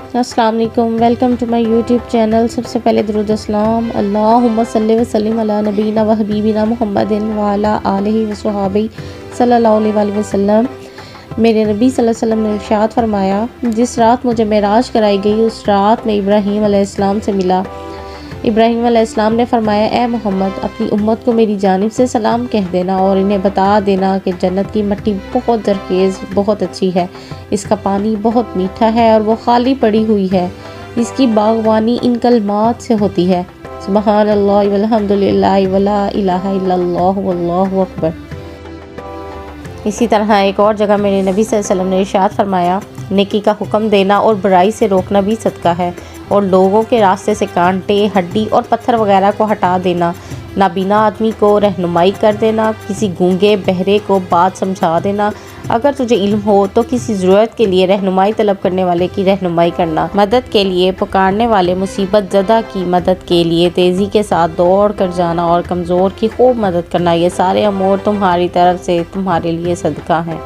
السلام علیکم، welcome to my YouTube channel. سب سے پہلے درود اسلام، اللہم صلی وسلم علی نبینا و حبیبنا محمد وعلی آلہ و صحابہ صلی اللہ علیہ وآلہ وسلم۔ میرے نبی صلی اللہ علیہ وسلم نے ارشاد فرمایا، جس رات مجھے معراج کرائی گئی اس رات میں ابراہیم علیہ السلام سے ملا۔ ابراہیم علیہ السلام نے فرمایا، اے محمد، اپنی امت کو میری جانب سے سلام کہہ دینا اور انہیں بتا دینا کہ جنت کی مٹی بہت زرخیز، بہت اچھی ہے، اس کا پانی بہت میٹھا ہے اور وہ خالی پڑی ہوئی ہے، اس کی باغبانی ان کلمات سے ہوتی ہے، سبحان اللہ والحمد للہ ولا الہ الا اللہ واللہ اکبر۔ اسی طرح ایک اور جگہ میرے نبی صلی اللہ علیہ وسلم نے ارشاد فرمایا، نیکی کا حکم دینا اور برائی سے روکنا بھی صدقہ ہے، اور لوگوں کے راستے سے کانٹے، ہڈی اور پتھر وغیرہ کو ہٹا دینا، نابینا آدمی کو رہنمائی کر دینا، کسی گونگے بہرے کو بات سمجھا دینا، اگر تجھے علم ہو تو کسی ضرورت کے لیے رہنمائی طلب کرنے والے کی رہنمائی کرنا، مدد کے لیے پکارنے والے مصیبت زدہ کی مدد کے لیے تیزی کے ساتھ دوڑ کر جانا اور کمزور کی خوب مدد کرنا، یہ سارے امور تمہاری طرف سے تمہارے لیے صدقہ ہیں۔